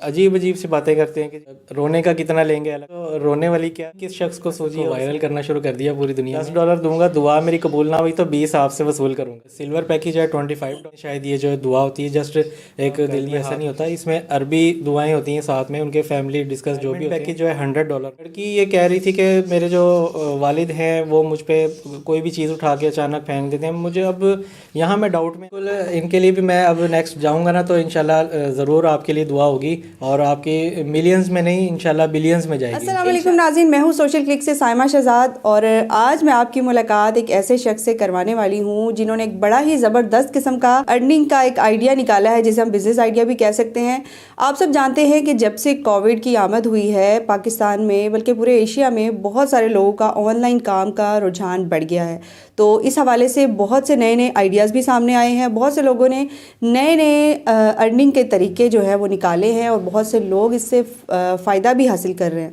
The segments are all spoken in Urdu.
عجیب عجیب سی باتیں کرتے ہیں کہ رونے کا کتنا لیں گے الگ، تو رونے والی کیا، کس شخص کو سوچی وائرل کرنا شروع کر دیا پوری دنیا میں۔ $10 دوں گا، دعا میری قبول نہ ہوئی تو 20 آپ سے وصول کروں گا۔ سلور پیکیج ہے $25، شاید یہ جو ہے دعا ہوتی ہے جسٹ ایک دل میں، ایسا نہیں ہوتا، اس میں عربی دعائیں ہوتی ہیں ساتھ میں، ان کے فیملی ڈسکس جو بھی پیکیج جو ہے $100۔ لڑکی یہ کہہ رہی تھی کہ میرے جو والد ہیں وہ مجھ پہ کوئی بھی چیز اٹھا کے اچانک پھینک دیتے ہیں، مجھے اب یہاں میں ڈاؤٹ میں، ان کے لیے بھی میں اب نیکسٹ جاؤں گا نا تو انشاءاللہ ضرور آپ کے لیے دعا ہوگی، اور آپ کی ملینز میں نہیں انشاءاللہ بلینز میں جائے گی۔ السلام علیکم ناظرین، میں ہوں سوشل کلک سے سائمہ شہزاد، اور آج میں آپ کی ملاقات ایک ایسے شخص سے کروانے والی ہوں جنہوں نے ایک بڑا ہی زبردست قسم کا ارننگ کا ایک آئیڈیا نکالا ہے، جسے ہم بزنس آئیڈیا بھی کہہ سکتے ہیں۔ آپ سب جانتے ہیں کہ جب سے کووڈ کی آمد ہوئی ہے پاکستان میں بلکہ پورے ایشیا میں، بہت سارے لوگوں کا آن لائن کام کا رجحان بڑھ گیا ہے، تو اس حوالے سے بہت سے نئے نئے آئیڈیاز بھی سامنے آئے ہیں، بہت سے لوگوں نے نئے نئے ارننگ کے طریقے جو ہے وہ نکالے ہیں، اور بہت سے لوگ اس سے فائدہ بھی حاصل کر رہے ہیں۔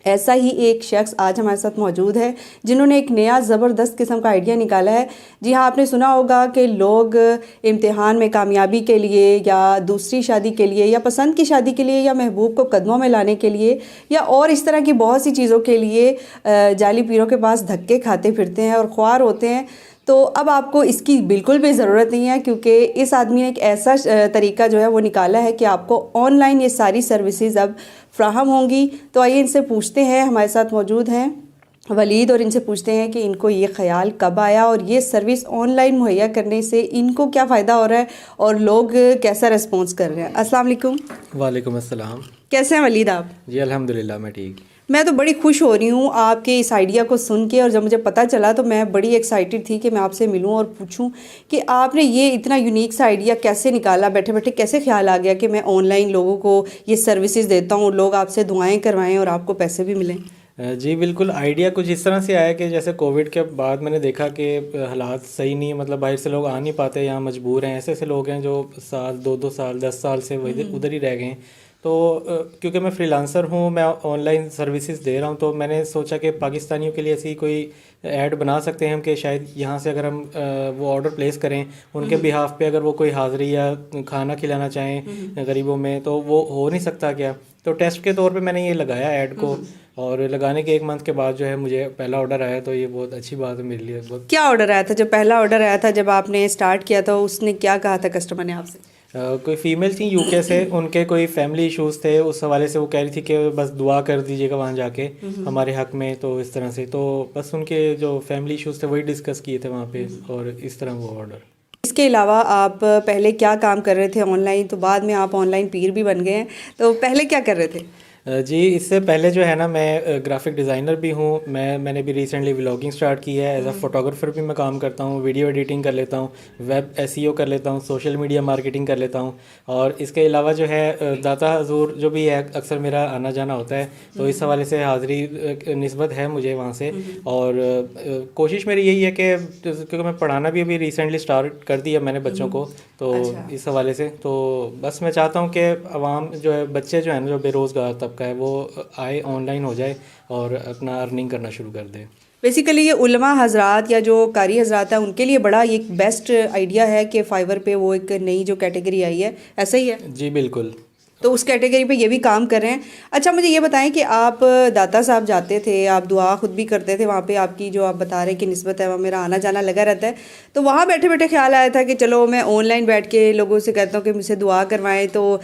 ایسا ہی ایک شخص آج ہمارے ساتھ موجود ہے جنہوں نے ایک نیا زبردست قسم کا آئیڈیا نکالا ہے۔ جی ہاں، آپ نے سنا ہوگا کہ لوگ امتحان میں کامیابی کے لیے، یا دوسری شادی کے لیے، یا پسند کی شادی کے لیے، یا محبوب کو قدموں میں لانے کے لیے، یا اور اس طرح کی بہت سی چیزوں کے لیے جعلی پیروں کے پاس دھکے کھاتے پھرتے ہیں اور خوار ہوتے ہیں۔ تو اب آپ کو اس کی بالکل بھی ضرورت نہیں ہے، کیونکہ اس آدمی نے ایک ایسا طریقہ جو ہے وہ نکالا ہے کہ آپ کو آن لائن یہ ساری سروسز اب فراہم ہوں گی۔ تو آئیے ان سے پوچھتے ہیں، ہمارے ساتھ موجود ہیں ولید، اور ان سے پوچھتے ہیں کہ ان کو یہ خیال کب آیا، اور یہ سروس آن لائن مہیا کرنے سے ان کو کیا فائدہ ہو رہا ہے، اور لوگ کیسا ریسپانس کر رہے ہیں۔ السلام علیکم۔ وعلیکم السلام۔ کیسے ہیں ولید آپ؟ جی الحمدللہ میں ٹھیک۔ میں تو بڑی خوش ہو رہی ہوں آپ کے اس آئیڈیا کو سن کے، اور جب مجھے پتہ چلا تو میں بڑی ایکسائٹڈ تھی کہ میں آپ سے ملوں اور پوچھوں کہ آپ نے یہ اتنا یونیک سا آئیڈیا کیسے نکالا، بیٹھے بیٹھے کیسے خیال آ گیا کہ میں آن لائن لوگوں کو یہ سروسز دیتا ہوں، لوگ آپ سے دعائیں کروائیں اور آپ کو پیسے بھی ملیں۔ جی بالکل، آئیڈیا کچھ اس طرح سے آیا کہ جیسے کووڈ کے بعد میں نے دیکھا کہ حالات صحیح نہیں ہے، مطلب باہر سے لوگ آ نہیں پاتے، یہاں مجبور ہیں، ایسے ایسے لوگ ہیں جو سال 2 سال 10 سال سے ادھر ہی رہ گئے ہیں۔ تو کیونکہ میں فری لانسر ہوں، میں آن لائن سروسز دے رہا ہوں، تو میں نے سوچا کہ پاکستانیوں کے لیے ایسی کوئی ایڈ بنا سکتے ہیں ہم کہ شاید یہاں سے اگر ہم وہ آرڈر پلیس کریں ان کے بہاف پہ، اگر وہ کوئی حاضری یا کھانا کھلانا چاہیں غریبوں میں، تو وہ ہو نہیں سکتا کیا؟ تو ٹیسٹ کے طور پہ میں نے یہ لگایا ایڈ کو، اور لگانے کے 1 منتھ کے بعد جو ہے مجھے پہلا آرڈر آیا، تو یہ بہت اچھی بات ہے میرے لیے۔ بہت کیا آرڈر آیا تھا جب پہلا آرڈر آیا تھا، جب آپ نے اسٹارٹ کیا تھا، اس نے کیا کہا تھا کسٹمر نے آپ سے؟ کوئی فیمیل تھیں یو کے سے، ان کے کوئی فیملی ایشوز تھے، اس حوالے سے وہ کہہ رہی تھی کہ بس دعا کر دیجیے گا وہاں جا کے ہمارے حق میں، تو اس طرح سے تو بس ان کے جو فیملی ایشوز تھے وہی ڈسکس کیے تھے وہاں پہ، اور اس طرح وہ آرڈر۔ اس کے علاوہ آپ پہلے کیا کام کر رہے تھے آن لائن؟ تو بعد میں آپ آن لائن پیر بھی بن گئے ہیں، تو پہلے کیا کر رہے تھے؟ جی اس سے پہلے جو ہے نا، میں گرافک ڈیزائنر بھی ہوں، میں نے بھی ریسنٹلی ولاگنگ سٹارٹ کی ہے، ایز اے فوٹوگرافر بھی میں کام کرتا ہوں، ویڈیو ایڈیٹنگ کر لیتا ہوں، ویب SEO کر لیتا ہوں، سوشل میڈیا مارکیٹنگ کر لیتا ہوں، اور اس کے علاوہ جو ہے داتا حضور جو بھی ہے اکثر میرا آنا جانا ہوتا ہے، تو اس حوالے سے حاضری نسبت ہے مجھے وہاں سے، اور کوشش میری یہی ہے کہ کیونکہ میں پڑھانا بھی ابھی ریسنٹلی سٹارٹ کر دیا میں نے بچوں کو، تو اس حوالے سے تو بس میں چاہتا ہوں کہ عوام جو ہے، بچے جو ہیں نا جو بے روزگار طبقہ ہے، وہ آئے آن لائن ہو جائے اور اپنا ارننگ کرنا شروع کر دے۔ بیسیکلی یہ علماء حضرات یا جو قاری حضرات ہیں ان کے لیے بڑا ایک بیسٹ آئیڈیا ہے کہ فائور پہ وہ ایک نئی جو کیٹیگری آئی ہے، ایسا ہی ہے؟ جی بالکل، تو اس کیٹیگری پہ یہ بھی کام کر رہے ہیں۔ اچھا مجھے یہ بتائیں کہ آپ داتا صاحب جاتے تھے، آپ دعا خود بھی کرتے تھے وہاں پہ، آپ کی جو آپ بتا رہے ہیں کہ نسبت ہے، وہ میرا آنا جانا لگا رہتا ہے، تو وہاں بیٹھے بیٹھے خیال آیا تھا کہ چلو میں آن لائن بیٹھ کے لوگوں سے کہتا ہوں کہ مجھ سے دعا کروائیں، تو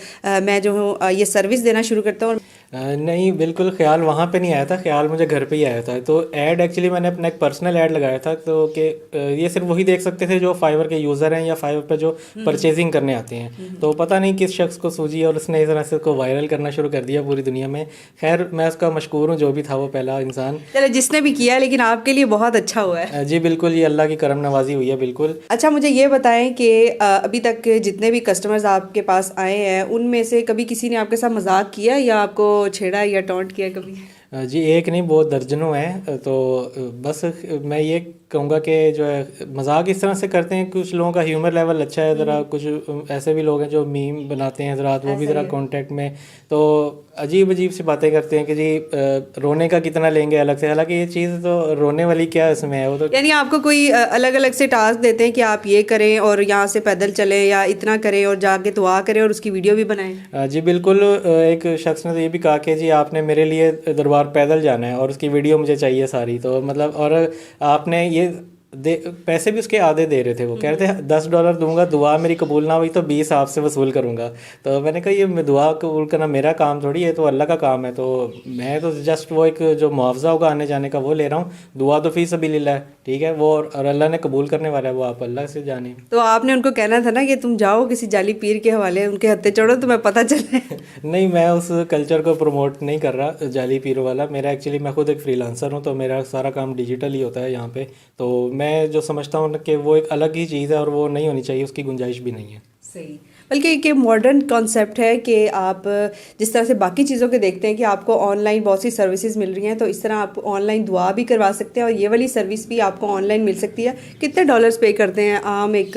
میں جو ہوں یہ سروس دینا شروع کرتا ہوں؟ نہیں بالکل، خیال وہاں پہ نہیں آیا تھا، خیال مجھے گھر پہ ہی آیا تھا۔ تو ایڈ ایکچولی میں نے اپنا ایک پرسنل ایڈ لگایا تھا، تو کہ یہ صرف وہی دیکھ سکتے تھے جو فائور کے یوزر ہیں یا فائور پہ جو پرچیزنگ کرنے آتے ہیں، تو پتہ نہیں کس شخص کو سوجی اور اس نے اس طرح سے کو وائرل کرنا شروع کر دیا پوری دنیا میں۔ خیر میں اس کا مشکور ہوں، جو بھی تھا وہ پہلا انسان، چلے جس نے بھی کیا، لیکن آپ کے لیے بہت اچھا ہوا ہے۔ جی بالکل، یہ اللہ کی کرم نوازی ہوئی ہے بالکل۔ اچھا مجھے یہ بتائیں کہ ابھی تک جتنے بھی کسٹمرز آپ کے پاس آئے ہیں ان میں سے کبھی کسی نے آپ کے ساتھ مذاق کیا یا آپ کو چھیڑا یا ٹونٹ کیا کبھی؟ جی ایک نہیں بہت درجنوں ہیں. تو بس میں یہ کہوں گا کہ جو ہے مذاق اس طرح سے کرتے ہیں, کچھ لوگوں کا ہیومر لیول اچھا ہے ذرا, کچھ ایسے بھی لوگ ہیں جو میم بناتے ہیں حضرات, وہ بھی ذرا کانٹیکٹ میں تو عجیب عجیب سی باتیں کرتے ہیں کہ جی رونے کا کتنا لیں گے الگ سے, حالانکہ یہ چیز تو رونے والی کیا اس میں ہے. وہ تو یعنی آپ کو کوئی الگ الگ سے ٹاسک دیتے ہیں کہ آپ یہ کریں اور یہاں سے پیدل چلیں یا اتنا کریں اور جا کے دعا کریں اور اس کی ویڈیو بھی بنائیں. جی بالکل. ایک شخص نے تو یہ بھی کہا کہ جی آپ نے میرے لیے دربار پیدل جانا ہے اور اس کی ویڈیو مجھے چاہیے ساری, تو مطلب اور آپ نے یہ پیسے بھی اس کے آدھے دے رہے تھے. وہ کہہ رہے تھے $10 دوں گا, دعا میری قبول نہ ہوئی تو 20 آپ سے وصول کروں گا. تو میں نے کہا یہ دعا قبول کرنا میرا کام تھوڑی ہے, تو اللہ کا کام ہے. تو میں تو جسٹ وہ ایک جو معاوضہ ہوگا آنے جانے کا وہ لے رہا ہوں. دعا تو فی سبیل اللہ ہے, ٹھیک ہے, وہ اور اللہ نے قبول کرنے والا ہے, وہ آپ اللہ سے جانیں. تو آپ نے ان کو کہنا تھا نا کہ تم جاؤ کسی جعلی پیر کے حوالے ان کے ہتھے چڑھو تمہیں پتہ چلے. نہیں, میں اس کلچر کو پروموٹ نہیں کر رہا جعلی پیروں والا. میرا ایکچولی میں خود ایک فری لانسر ہوں, تو میرا سارا کام ڈیجیٹل ہی ہوتا ہے یہاں پہ. تو میں جو سمجھتا ہوں کہ وہ ایک الگ ہی چیز ہے اور وہ نہیں ہونی چاہیے, اس کی گنجائش بھی نہیں ہے. صحیح. بلکہ ایک ماڈرن کانسیپٹ ہے کہ آپ جس طرح سے باقی چیزوں کے دیکھتے ہیں کہ آپ کو آن لائن بہت سی سروسز مل رہی ہیں, تو اس طرح آپ آن لائن دعا بھی کروا سکتے ہیں اور یہ والی سروس بھی آپ کو آن لائن مل سکتی ہے. کتنے $ پے کرتے ہیں عام ایک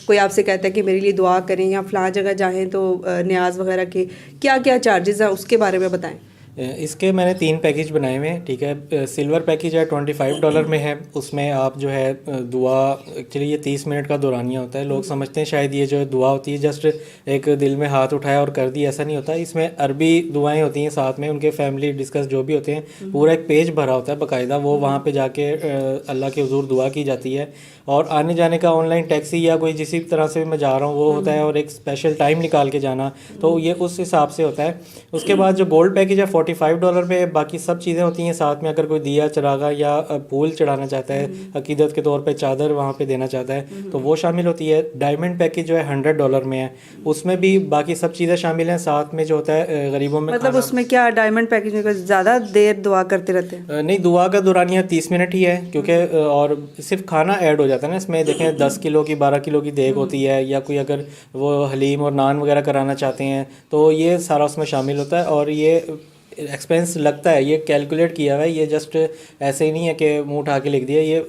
کوئی آپ سے کہتا ہے کہ میرے لیے دعا کریں یا فلاں جگہ جائیں تو نیاز وغیرہ کے کیا کیا چارجز ہیں, اس کے بارے میں بتائیں. اس کے میں نے 3 پیکیج بنائے ہوئے ہیں, ٹھیک ہے. سلور پیکیج ہے $25 میں ہے. اس میں آپ جو ہے دعا, ایکچولی یہ 30 منٹ کا دورانیہ ہوتا ہے. لوگ سمجھتے ہیں شاید یہ جو ہے دعا ہوتی ہے جسٹ ایک دل میں ہاتھ اٹھایا اور کر دی, ایسا نہیں ہوتا. اس میں عربی دعائیں ہوتی ہیں ساتھ میں, ان کے فیملی ڈسکس جو بھی ہوتے ہیں, پورا ایک پیج بھرا ہوتا ہے باقاعدہ. وہ وہاں پہ جا کے اللہ کے حضور دعا کی جاتی ہے. اور آنے جانے کا آن لائن ٹیکسی یا کوئی جسی طرح سے میں جا رہا ہوں وہ ہوتا ہے, اور ایک اسپیشل ٹائم نکال کے جانا, تو یہ اس حساب سے ہوتا ہے. اس کے بعد جو گولڈ پیکیج ہے $45 پہ باقی سب چیزیں ہوتی ہیں ساتھ میں. اگر کوئی دیا چراغا یا پھول چڑھانا چاہتا ہے عقیدت کے طور پہ, چادر وہاں پہ دینا چاہتا ہے, تو وہ شامل ہوتی ہے. ڈائمنڈ پیکیج جو ہے $100 میں ہے, اس میں بھی باقی سب چیزیں شامل ہیں. ساتھ میں جو ہوتا ہے غریبوں میں مطلب اس میں کیا ڈائمنڈ پیکیج میں زیادہ دیر دعا کرتے رہتے ہیں؟ نہیں, دعا کا دورانیہ 30 منٹ ہی ہے, کیونکہ اور صرف کھانا ایڈ ہو جاتا ہے نا اس میں. دیکھیں 10 کلو کی 12 کلو کی دیگ ہوتی ہے, یا کوئی اگر وہ حلیم اور نان وغیرہ کرانا چاہتے ہیں تو یہ سارا اس میں شامل ہوتا ہے. اور یہ ایکسپینس لگتا ہے, یہ کیلکولیٹ کیا ہوا ہے, یہ جسٹ ایسے ہی نہیں ہے کہ منہ اٹھا کے لکھ دیا, یہ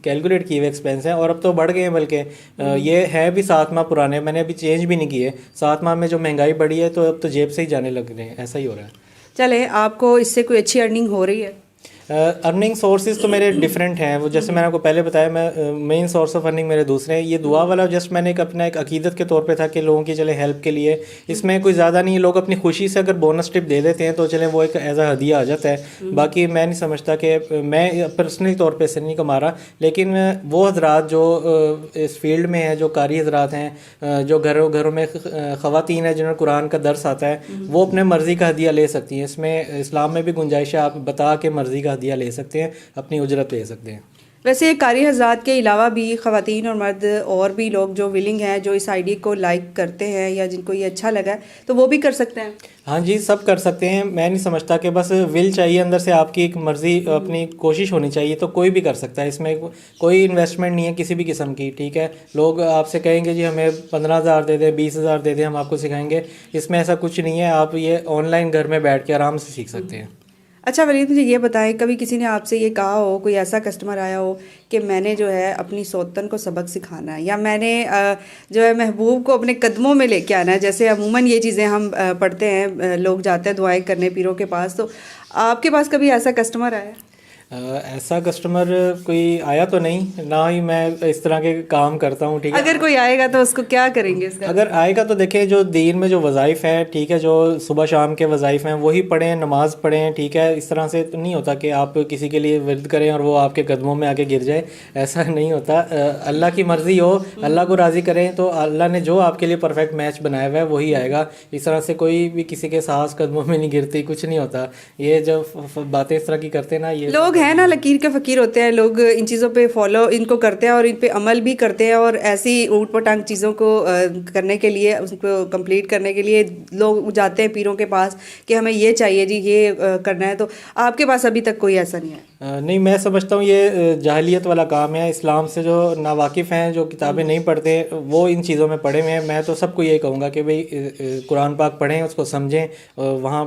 کیلکولیٹ کیے ہوئے ایکسپینس ہیں. اور اب تو بڑھ گئے ہیں, بلکہ یہ ہے بھی 7 ماہ پرانے, میں نے ابھی چینج بھی نہیں کیے. 7 ماہ میں جو مہنگائی بڑھی ہے تو اب تو جیب سے ہی جانے لگ رہے ہیں, ایسا ہی ہو رہا ہے. چلیں, آپ کو اس سے کوئی اچھی ارننگ ہو رہی ہے؟ ارننگ سورسز تو میرے ڈفرینٹ ہیں. وہ جیسے میں نے آپ کو پہلے بتایا, میں مین سورس آف ارننگ میرے دوسرے ہیں. یہ دعا والا جسٹ میں نے اپنا ایک عقیدت کے طور پہ تھا کہ لوگوں کی چلے ہیلپ کے لیے. اس میں کوئی زیادہ نہیں ہے, لوگ اپنی خوشی سے اگر بونس ٹپ دے دیتے ہیں تو چلیں وہ ایک ایز اے ہدیہ آ جاتا ہے. باقی میں نہیں سمجھتا کہ میں پرسنلی طور پہ سے نہیں کما رہا, لیکن وہ حضرات جو اس فیلڈ میں ہیں, جو قاری حضرات ہیں, جو گھروں میں خواتین ہیں جنہوں نے قرآن کا درس آتا ہے, وہ اپنے مرضی کا ہدیہ لے سکتی ہیں. اس میں اسلام میں بھی گنجائش ہے, آپ بتا کے مرضی کا ہدیہ لے سکتے ہیں, اپنی اجرت لے سکتے ہیں. ویسے قاری حضرات کے علاوہ بھی خواتین اور مرد اور بھی لوگ جو ولنگ ہیں, جو اس آئیڈیا کو لائک کرتے ہیں یا جن کو یہ اچھا لگا ہے, تو وہ بھی کر سکتے ہیں. ہاں جی, سب کر سکتے ہیں. میں نہیں سمجھتا کہ بس ول چاہیے اندر سے, آپ کی ایک مرضی اپنی کوشش ہونی چاہیے, تو کوئی بھی کر سکتا ہے. اس میں کوئی انویسٹمنٹ نہیں ہے کسی بھی قسم کی, ٹھیک ہے. لوگ آپ سے کہیں گے جی ہمیں 15,000 دے دیں, 20,000 دے دیں, ہم آپ کو سکھائیں گے. اس میں ایسا کچھ نہیں ہے. آپ یہ آن لائن گھر میں بیٹھ کے آرام سے سیکھ سکتے ہیں. اچھا ولید, مجھے یہ بتائیں, کبھی کسی نے آپ سے یہ کہا ہو, کوئی ایسا کسٹمر آیا ہو کہ میں نے جو ہے اپنی سوتن کو سبق سکھانا ہے, یا میں نے جو ہے محبوب کو اپنے قدموں میں لے کے آنا ہے, جیسے عموماً یہ چیزیں ہم پڑھتے ہیں, لوگ جاتے ہیں دعائیں کرنے پیروں کے پاس, تو آپ کے پاس کبھی ایسا کسٹمر آیا؟ ایسا کسٹمر کوئی آیا تو نہیں, نہ ہی میں اس طرح کے کام کرتا ہوں, ٹھیک ہے. اگر کوئی آئے گا تو اس کو کیا کریں گے؟ اس کا اگر آئے گا تو دیکھیں جو دین میں جو وظائف ہیں, ٹھیک ہے, جو صبح شام کے وظائف ہیں وہی پڑھیں, نماز پڑھیں, ٹھیک ہے. اس طرح سے تو نہیں ہوتا کہ آپ کسی کے لیے ورد کریں اور وہ آپ کے قدموں میں آ کے گر جائے, ایسا نہیں ہوتا. اللہ کی مرضی ہو, اللہ کو راضی کریں, تو اللہ نے جو آپ کے لیے پرفیکٹ میچ بنایا ہوا ہے وہی آئے گا. اس طرح سے کوئی بھی کسی کے ساس قدموں میں نہیں گرتی, کچھ نہیں ہوتا. یہ جو باتیں اس طرح کی کرتے ہیں نا, یہ لوگ لوگ ہیں نا لکیر کے فقیر ہوتے ہیں, لوگ ان چیزوں پہ فالو ان کو کرتے ہیں اور ان پہ عمل بھی کرتے ہیں, اور ایسی اوٹ پٹانگ چیزوں کو کرنے کے لیے, اس کو کمپلیٹ کرنے کے لیے لوگ جاتے ہیں پیروں کے پاس کہ ہمیں یہ چاہیے جی, یہ کرنا ہے. تو آپ کے پاس ابھی تک کوئی ایسا نہیں ہے؟ نہیں, میں سمجھتا ہوں یہ جاہلیت والا کام ہے. اسلام سے جو ناواقف ہیں, جو کتابیں نہیں پڑھتے, وہ ان چیزوں میں پڑھے ہوئے ہیں. میں تو سب کو یہی کہوں گا کہ بھئی قرآن پاک پڑھیں, اس کو سمجھیں, وہاں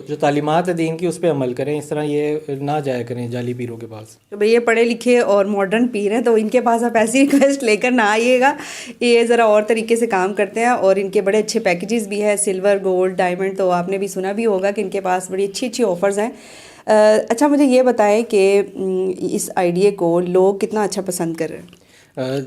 جو تعلیمات ہے دین کی اس پہ عمل کریں. اس طرح یہ نہ جایا کریں جعلی پیروں کے پاس. تو بھئی یہ پڑھے لکھے اور ماڈرن پیر ہیں, تو ان کے پاس آپ ایسی ریکویسٹ لے کر نہ آئیے گا. یہ ذرا اور طریقے سے کام کرتے ہیں اور ان کے بڑے اچھے پیکیجز بھی ہیں, سلور, گولڈ, ڈائمنڈ. تو آپ نے بھی سنا بھی ہوگا کہ ان کے پاس بڑی اچھی اچھی آفرز ہیں. اچھا, مجھے یہ بتائیں کہ اس آئیڈیا کو لوگ کتنا اچھا پسند کر رہے ہیں؟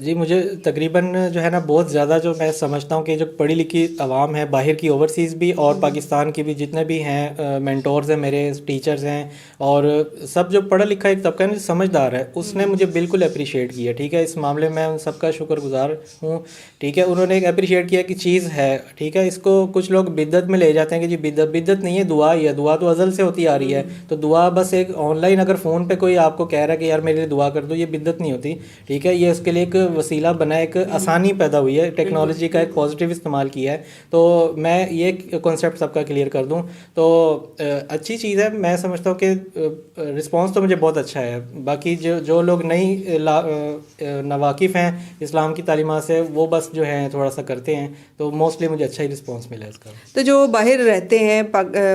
جی, مجھے تقریباً جو ہے نا بہت زیادہ, جو میں سمجھتا ہوں کہ جو پڑھی لکھی عوام ہے باہر کی, اوورسیز بھی اور پاکستان کی بھی, جتنے بھی ہیں مینٹورز ہیں میرے, ٹیچرز ہیں, اور سب جو پڑھا لکھا ایک طبقہ ہے سمجھدار ہے, اس نے مجھے بالکل اپریشیٹ کیا. ٹھیک ہے, اس معاملے میں ان سب کا شکر گزار ہوں. ٹھیک ہے, انہوں نے ایک اپریشیٹ کیا کہ چیز ہے. ٹھیک ہے, اس کو کچھ لوگ بدعت میں لے جاتے ہیں کہ جی بدعت نہیں ہے, دعا ہی ہے. دعا تو ازل سے ہوتی آ رہی ہے, تو دعا بس ایک آن لائن اگر فون پہ کوئی آپ کو کہہ رہا ہے کہ یار میرے لیے دعا کر دو, یہ بدعت نہیں ہوتی. ٹھیک ہے, یہ اس کے لیے ایک وسیلہ بنا ہے, ایک آسانی پیدا ہوئی ہے, ٹیکنالوجی کا ایک پازیٹیو استعمال کیا ہے. تو میں یہ کانسیپٹ سب کا کلیئر کر دوں تو اچھی چیز ہے. میں سمجھتا ہوں کہ رسپانس تو مجھے بہت اچھا ہے. باقی جو لوگ نہیں ناواقف ہیں اسلام کی تعلیمات سے, وہ بس جو ہیں تھوڑا سا کرتے ہیں, تو موسٹلی مجھے اچھا ہی رسپانس ملا اس کا. تو جو باہر رہتے ہیں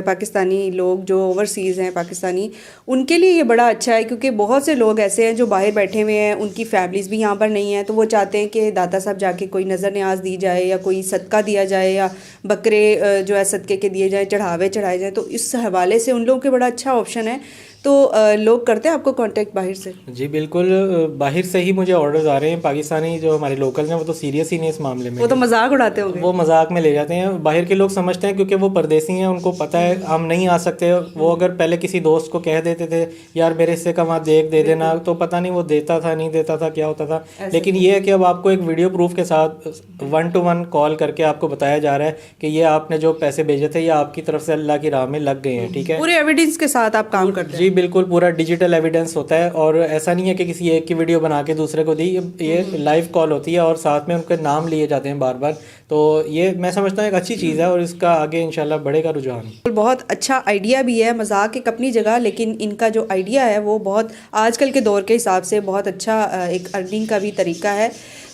پاکستانی لوگ, جو اوورسیز ہیں پاکستانی, ان کے لیے یہ بڑا اچھا ہے, کیونکہ بہت سے لوگ ایسے ہیں جو باہر بیٹھے ہوئے ہیں, ان کی فیملیز بھی یہاں پر نہیں ہیں, تو وہ چاہتے ہیں کہ داتا صاحب جا کے کوئی نظر نیاز دی جائے, یا کوئی صدقہ دیا جائے, یا بکرے جو ہے صدقے کے دیے جائیں, چڑھاوے چڑھائے جائیں. تو اس حوالے سے ان لوگوں کے بڑا اچھا آپشن ہے. تو لوگ کرتے ہیں آپ کو کانٹیکٹ باہر سے؟ جی بالکل, باہر سے ہی مجھے آرڈرز آ رہے ہیں. پاکستانی جو ہمارے لوکل ہیں وہ تو سیریس ہی نہیں اس معاملے میں, وہ تو مذاق اڑاتے ہوں گے, وہ مذاق میں لے جاتے ہیں. باہر کے لوگ سمجھتے ہیں کیونکہ وہ پردیسی ہیں, ان کو پتہ ہے ہم نہیں آ سکتے. وہ اگر پہلے کسی دوست کو کہہ دیتے تھے یار میرے حصے کا وہاں دیکھ دے دینا, تو پتہ نہیں وہ دیتا تھا نہیں دیتا تھا, کیا ہوتا تھا. لیکن یہ ہے کہ اب آپ کو ایک ویڈیو پروف کے ساتھ 1 to 1 کال کر کے آپ کو بتایا جا رہا ہے کہ یہ آپ نے جو پیسے بھیجے تھے یہ آپ کی طرف سے اللہ کی راہ میں لگ گئے ہیں. ٹھیک ہے, پورے ایویڈنس کے ساتھ آپ کام کرتے ہیں. جی بالکل, پورا ڈیجیٹل ایویڈنس ہوتا ہے, اور ایسا نہیں ہے کہ کسی ایک کی ویڈیو بنا کے دوسرے کو دی. یہ لائیو کال ہوتی ہے اور ساتھ میں ان کے نام لیے جاتے ہیں بار بار. تو یہ میں سمجھتا ہوں ایک اچھی چیز ہے, اور اس کا آگے انشاءاللہ بڑھے گا رجحان. بہت اچھا آئیڈیا بھی ہے, مذاق ایک اپنی جگہ, لیکن ان کا جو آئیڈیا ہے وہ بہت آج کل کے دور کے حساب سے بہت اچھا ایک ارننگ کا بھی طریقہ ہے.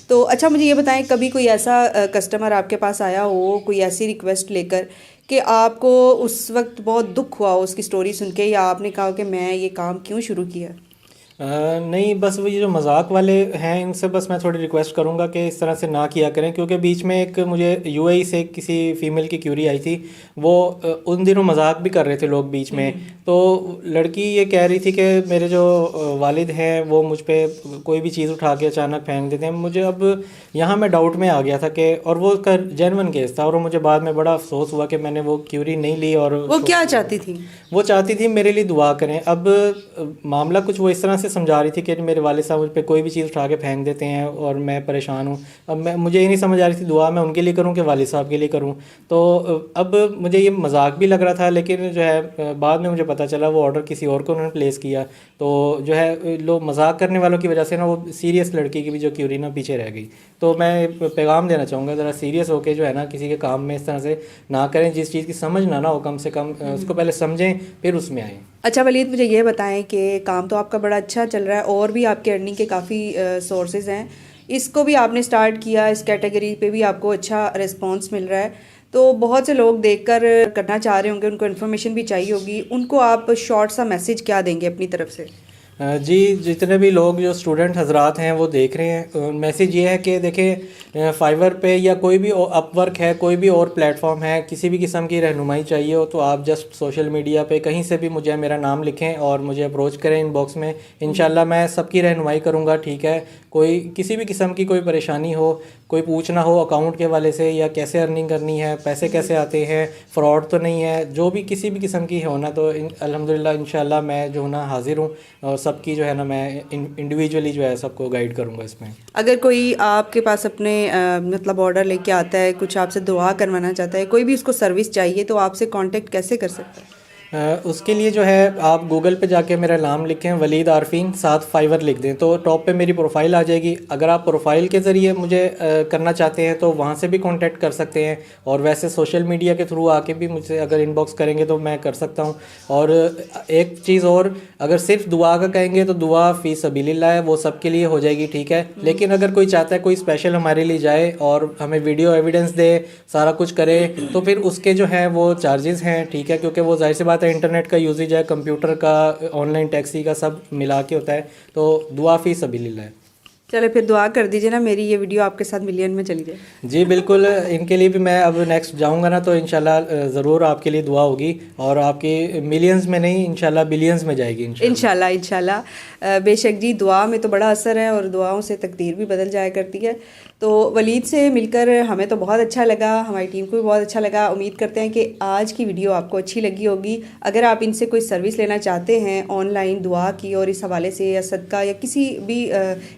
تو اچھا, مجھے یہ بتائیں, کبھی کوئی ایسا کسٹمر آپ کے پاس آیا ہو کوئی ایسی ریکویسٹ لے کر کہ آپ کو اس وقت بہت دکھ ہوا ہو اس کی سٹوری سن کے, یا آپ نے کہا کہ میں یہ کام کیوں شروع کیا؟ نہیں, بس وہ یہ جو مذاق والے ہیں ان سے بس میں تھوڑی ریکویسٹ کروں گا کہ اس طرح سے نہ کیا کریں. کیونکہ بیچ میں ایک مجھے UAE سے کسی فیمیل کی کیوری آئی تھی, وہ ان دنوں مذاق بھی کر رہے تھے لوگ بیچ میں. تو لڑکی یہ کہہ رہی تھی کہ میرے جو والد ہیں وہ مجھ پہ کوئی بھی چیز اٹھا کے اچانک پھینک دیتے ہیں. مجھے اب یہاں میں ڈاؤٹ میں آ گیا تھا کہ, اور وہ کا جینون کیس تھا, اور مجھے بعد میں بڑا افسوس ہوا کہ میں نے وہ کیوری نہیں لی. اور وہ کیا چاہتی تھی؟ وہ چاہتی تھی میرے لیے دعا کریں. اب معاملہ کچھ وہ اس طرح سے سمجھا رہی تھی کہ میرے والد صاحب مجھ پہ کوئی بھی چیز اٹھا کے پھینک دیتے ہیں اور میں پریشان ہوں. اب مجھے یہ نہیں سمجھ آ رہی تھی دعا میں ان کے لیے کروں کہ والد صاحب کے لیے کروں. تو اب مجھے یہ مذاق بھی لگ رہا تھا, لیکن جو ہے بعد میں مجھے پتہ چلا وہ آرڈر کسی اور کو انہوں نے پلیس کیا. تو جو ہے لوگ مذاق کرنے والوں کی وجہ سے نا وہ سیریس لڑکی کی بھی جو کیوری نا پیچھے رہ گئی. تو میں پیغام دینا چاہوں گا, ذرا سیریس ہو کے جو ہے نا کسی کے کام میں اس طرح سے نہ کریں. جس چیز کی سمجھ نہ ہو کم سے کم اس کو پہلے سمجھیں پھر اس میں آئیں. اچھا ولید, مجھے یہ بتائیں کہ کام تو آپ کا بڑا اچھا چل رہا ہے, اور بھی آپ کے ارننگ کے کافی سورسز ہیں, اس کو بھی آپ نے سٹارٹ کیا, اس کیٹیگری پہ بھی آپ کو اچھا رسپانس مل رہا ہے. تو بہت سے لوگ دیکھ کر کرنا چاہ رہے ہوں گے, ان کو انفارمیشن بھی چاہیے ہوگی, ان کو آپ شارٹ سا میسیج کیا دیں گے اپنی طرف سے؟ جی, جتنے بھی لوگ جو اسٹوڈنٹ حضرات ہیں وہ دیکھ رہے ہیں, میسیج یہ ہے کہ دیکھیں فائیور پہ یا کوئی بھی اپ ورک ہے, کوئی بھی اور پلیٹ فارم ہے, کسی بھی قسم کی رہنمائی چاہیے ہو تو آپ جسٹ سوشل میڈیا پہ کہیں سے بھی مجھے میرا نام لکھیں اور مجھے اپروچ کریں ان باکس میں. انشاءاللہ میں سب کی رہنمائی کروں گا. ٹھیک ہے, کوئی کسی بھی قسم کی کوئی پریشانی ہو, کوئی پوچھنا ہو اکاؤنٹ کے حوالے سے یا کیسے ارننگ کرنی ہے, پیسے کیسے آتے ہیں, فراڈ تو نہیں ہے, جو بھی کسی بھی قسم کی ہونا, تو الحمدللہ انشاءاللہ میں جو نا حاضر ہوں, اور سب کی جو ہے نا میں انڈیویجولی جو ہے سب کو گائیڈ کروں گا اس میں. اگر کوئی آپ کے پاس اپنے مطلب آرڈر لے کے آتا ہے, کچھ آپ سے دعا کروانا چاہتا ہے, کوئی بھی اس کو سروس چاہیے, تو آپ سے کانٹیکٹ کیسے کر سکتا ہے؟ اس کے لیے جو ہے آپ گوگل پہ جا کے میرا نام لکھیں ولید عارفین، ساتھ فائور لکھ دیں تو ٹاپ پہ میری پروفائل آ جائے گی. اگر آپ پروفائل کے ذریعے مجھے کرنا چاہتے ہیں تو وہاں سے بھی کانٹیکٹ کر سکتے ہیں, اور ویسے سوشل میڈیا کے تھرو آ کے بھی مجھ سے اگر ان باکس کریں گے تو میں کر سکتا ہوں. اور ایک چیز اور, اگر صرف دعا کا کہیں گے تو دعا فی سبیل اللہ ہے, وہ سب کے لیے ہو جائے گی, ٹھیک ہے. لیکن اگر کوئی چاہتا ہے کوئی اسپیشل ہمارے لیے جائے اور ہمیں ویڈیو ایویڈنس دے, سارا کچھ کرے, تو پھر اس کے جو ہیں وہ چارجز ہیں, ٹھیک ہے, کیونکہ وہ ظاہر سی بات ہے انٹرنیٹ کا یوزیج ہے, کمپیوٹر کا, آن لائن ٹیکسی کا, سب ملا کے ہوتا ہے. تو دعا فی سبیل اللہ ہے. چلے پھر دعا کر دیجیے نا میری یہ ویڈیو آپ کے ساتھ ملین میں چلی جائے. جی بالکل, ان کے لیے بھی میں اب نیکسٹ جاؤں گا نا تو انشاءاللہ ضرور آپ کے لیے دعا ہوگی, اور آپ کی ملینز میں نہیں انشاءاللہ بلینز میں جائے گی انشاءاللہ. بے شک جی, دعا میں تو بڑا اثر ہے اور دعاؤں سے تقدیر بھی بدل جایا کرتی ہے. تو ولید سے مل کر ہمیں تو بہت اچھا لگا, ہماری ٹیم کو بھی بہت اچھا لگا. امید کرتے ہیں کہ آج کی ویڈیو آپ کو اچھی لگی ہوگی. اگر آپ ان سے کوئی سروس لینا چاہتے ہیں آن لائن دعا کی اور اس حوالے سے یا صدقہ یا کسی بھی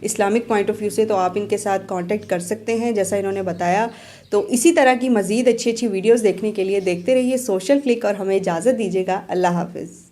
اسلامک پوائنٹ آف ویو سے, تو آپ ان کے ساتھ کانٹیکٹ کر سکتے ہیں جیسا انہوں نے بتایا. تو اسی طرح کی مزید اچھی ویڈیوز دیکھنے کے لیے دیکھتے رہیے سوشل کلک, اور ہمیں اجازت دیجیے گا. اللہ حافظ.